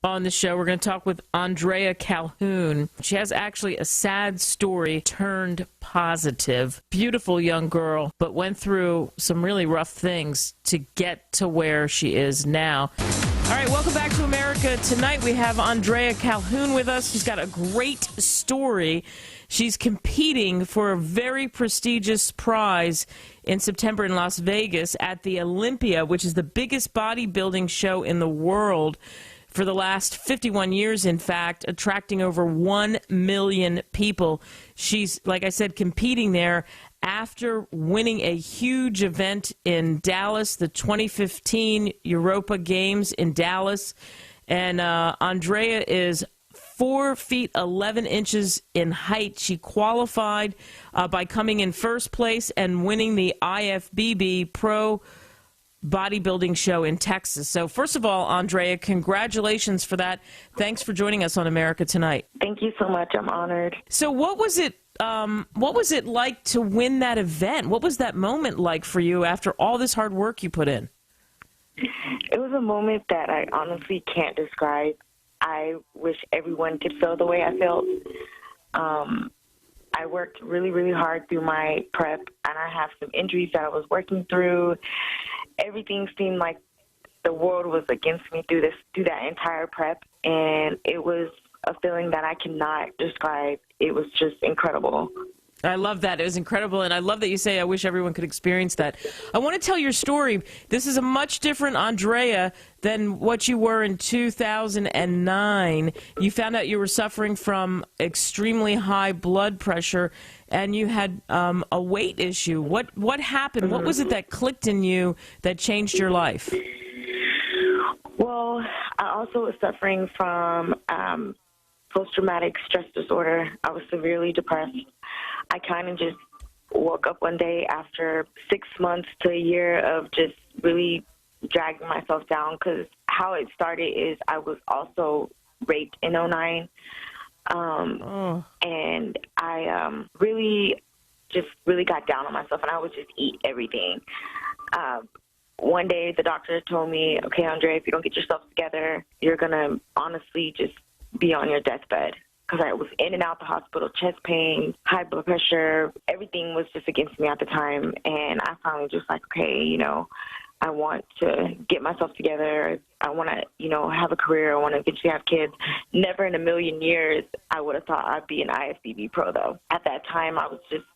On the show, we're going to talk with Andrea Calhoun. She has actually a sad story turned positive. Beautiful young girl, but went through some really rough things to get to where she is now. All right, welcome back to America. Tonight we have Andrea Calhoun with us. She's got a great story. She's competing for a very prestigious prize in September in Las Vegas at the Olympia, which is the biggest bodybuilding show in the world for the last 51 years, in fact, attracting over 1 million people. She's, like I said, competing there after winning a huge event in Dallas, the 2015 Europa Games in Dallas. And Andrea is 4 feet 11 inches in height. She qualified by coming in first place and winning the IFBB Pro Bodybuilding show in Texas. So first of all, Andrea, congratulations for that. Thanks for joining us on America Tonight. Thank you so much. I'm honored. So what was it like to win that event? What was that moment like for you after all this hard work you put in? It was a moment that I honestly can't describe. I wish everyone could feel the way I felt. I worked really, really hard through my prep, and I have some injuries that I was working through. Everything seemed like the world was against me through that entire prep, and it was a feeling that I cannot describe. It was just incredible. I love that. It was incredible, and I love that you say, I wish everyone could experience that. I want to tell your story. This is a much different Andrea than what you were in 2009. You found out you were suffering from extremely high blood pressure, and you had a weight issue. What happened? What was it that clicked in you that changed your life? Well, I also was suffering from post-traumatic stress disorder. I was severely depressed. I kind of just woke up one day after 6 months to a year of just really dragging myself down, because how it started is I was also raped in 2009. And I really got down on myself, and I would just eat everything. One day the doctor told me, okay, Andrea, if you don't get yourself together, you're going to honestly just be on your deathbed. Because I was in and out the hospital, chest pain, high blood pressure. Everything was just against me at the time. And I finally just like, okay, I want to get myself together. I want to, have a career. I want to eventually have kids. Never in a million years I would have thought I'd be an IFBB pro, though. At that time, I was just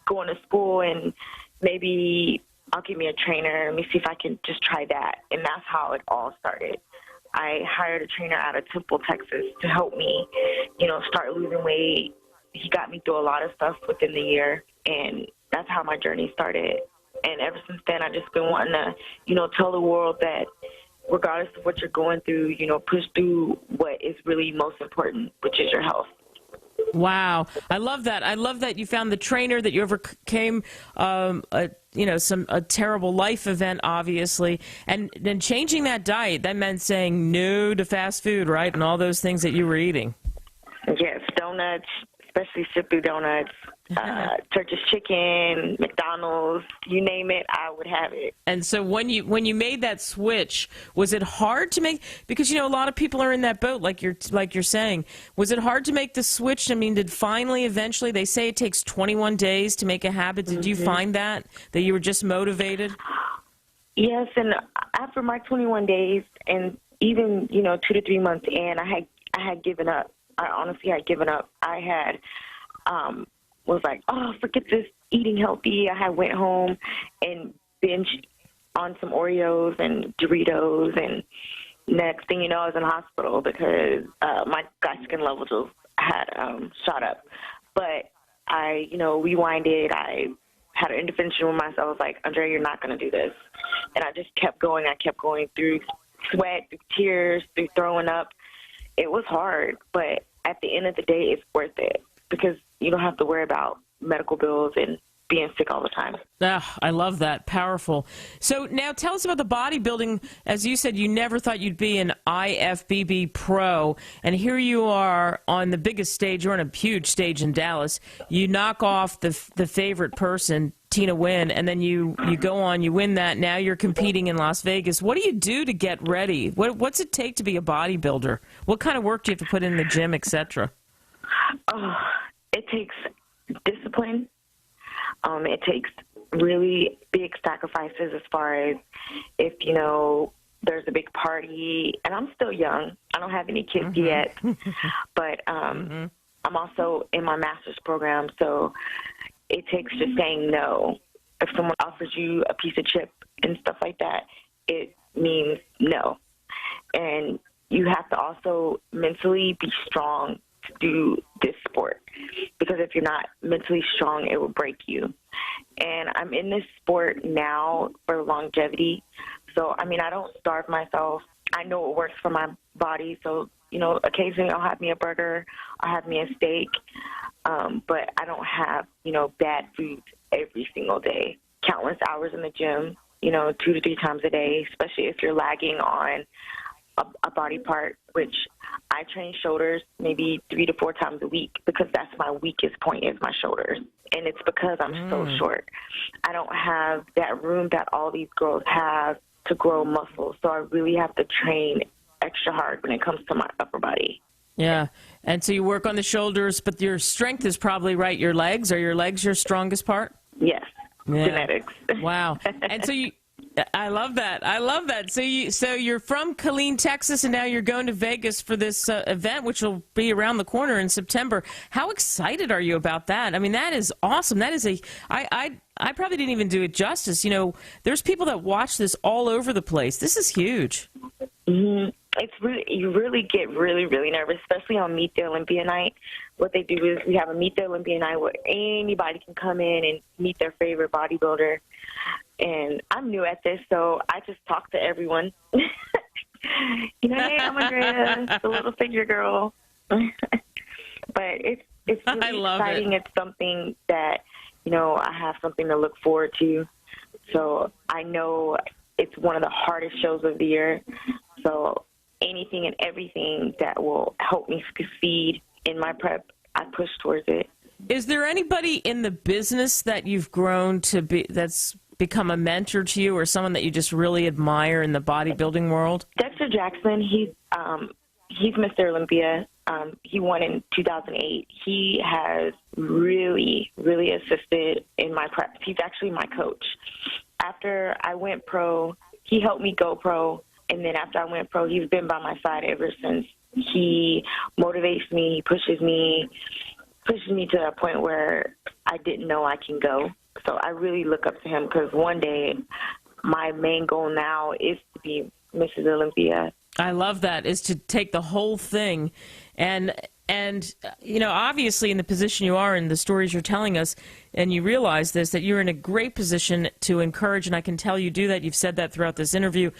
going to school, and maybe I'll give me a trainer. Let me see if I can just try that. And that's how it all started. I hired a trainer out of Temple, Texas to help me, start losing weight. He got me through a lot of stuff within the year, and that's how my journey started. And ever since then, I've just been wanting to, tell the world that regardless of what you're going through, push through what is really most important, which is your health. Wow. I love that. I love that you found the trainer, that you overcame a terrible life event, obviously. And then changing that diet, that meant saying no to fast food, right? And all those things that you were eating. Yes, donuts, especially sit-through donuts, Turkish chicken, McDonald's, you name it, I would have it. And so when you made that switch, was it hard to make? Because a lot of people are in that boat, like you're saying. Was it hard to make the switch? I mean, did finally, eventually, they say it takes 21 days to make a habit. Did you find that you were just motivated? Yes, and after my 21 days, and even 2 to 3 months in, I had given up. I honestly had given up. I had was like, oh, forget this eating healthy. I had went home and binged on some Oreos and Doritos, and next thing you know, I was in the hospital because my glycogen levels had shot up. But I, rewinded. I had an intervention with myself. I was like, Andrea, you're not going to do this. And I just kept going. I kept going through sweat, through tears, through throwing up. It was hard, but at the end of the day, it's worth it because you don't have to worry about medical bills and being sick all the time. I love that. Powerful. So now tell us about the bodybuilding. As you said, you never thought you'd be an IFBB pro, and here you are on the biggest stage. You're on a huge stage in Dallas. You knock off the favorite person, Tina Wynn, and then you go on, you win that. Now you're competing in Las Vegas. What do you do to get ready? What's it take to be a bodybuilder? What kind of work do you have to put in the gym, etc.? It takes discipline. It takes really big sacrifices as far as if, there's a big party. And I'm still young. I don't have any kids yet. But I'm also in my master's program, so it takes just saying no. If someone offers you a piece of chip and stuff like that, it means no. And you have to also mentally be strong to do this sport, because if you're not mentally strong, it will break you. And I'm in this sport now for longevity. So, I don't starve myself. I know what works for my body. So, occasionally I'll have me a burger, I'll have me a steak. But I don't have, bad foods every single day. Countless hours in the gym, 2 to 3 times a day, especially if you're lagging on a body part, which I train shoulders maybe 3 to 4 times a week, because that's my weakest point is my shoulders. And it's because I'm so short. I don't have that room that all these girls have to grow muscle. So I really have to train extra hard when it comes to my upper body. Yeah. And so you work on the shoulders, but your strength is probably right. Your legs, are your legs your strongest part? Yes. Yeah. Genetics. Wow. And so I love that. I love that. So you're from Calhoun, Texas, and now you're going to Vegas for this event, which will be around the corner in September. How excited are you about that? That is awesome. That is I probably didn't even do it justice. There's people that watch this all over the place. This is huge. Mm-hmm. You really get really, really nervous, especially on Meet the Olympia night. What they do is we have a Meet the Olympia night where anybody can come in and meet their favorite bodybuilder. And I'm new at this, so I just talk to everyone. Hey, I'm Andrea, the little figure girl. But it's really exciting. It's something that, I have something to look forward to. So I know it's one of the hardest shows of the year. So anything and everything that will help me succeed in my prep, I push towards it. Is there anybody in the business that you've grown to be that's become a mentor to you, or someone that you just really admire in the bodybuilding world? Dexter Jackson, he's Mr. Olympia. He won in 2008. He has really, really assisted in my prep. He's actually my coach. After I went pro, he helped me go pro. And then after I went pro, he's been by my side ever since. He motivates me, he pushes me to a point where I didn't know I can go. So I really look up to him, because one day my main goal now is to be Mrs. Olympia. I love that, is to take the whole thing. And obviously in the position you are and the stories you're telling us, and you realize this, that you're in a great position to encourage, and I can tell you do that. You've said that throughout this interview.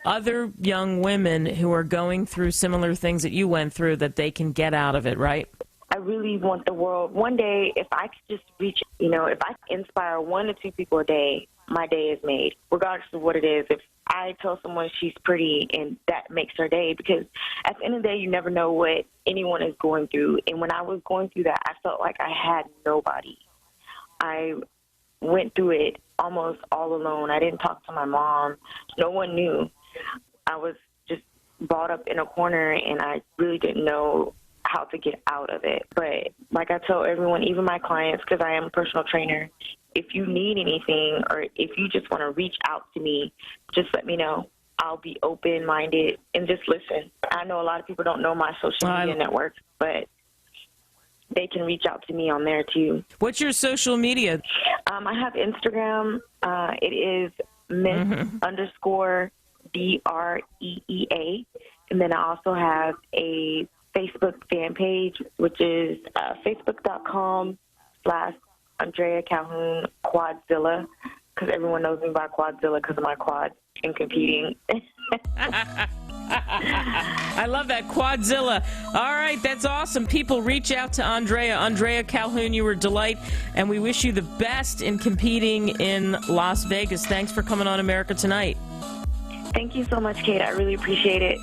Other young women who are going through similar things that you went through, that they can get out of it, right? I really want the world, one day, if I could just reach, if I can inspire 1 to 2 people a day, my day is made, regardless of what it is. If I tell someone she's pretty and that makes her day, because at the end of the day, you never know what anyone is going through. And when I was going through that, I felt like I had nobody. I went through it almost all alone. I didn't talk to my mom. No one knew. I was just balled up in a corner, and I really didn't know how to get out of it. But like I tell everyone, even my clients, because I am a personal trainer, if you need anything or if you just want to reach out to me, just let me know. I'll be open-minded and just listen. I know a lot of people don't know my social media network, but they can reach out to me on there too. What's your social media? I have Instagram. It is Miss_DREEA. And then I also have a Facebook fan page, which is facebook.com/Andrea Calhoun Quadzilla, because everyone knows me by Quadzilla because of my quads and competing. I love that, Quadzilla. All right, that's awesome. People, reach out to Andrea. Andrea Calhoun, you were a delight, and we wish you the best in competing in Las Vegas. Thanks for coming on America Tonight. Thank you so much, Kate. I really appreciate it.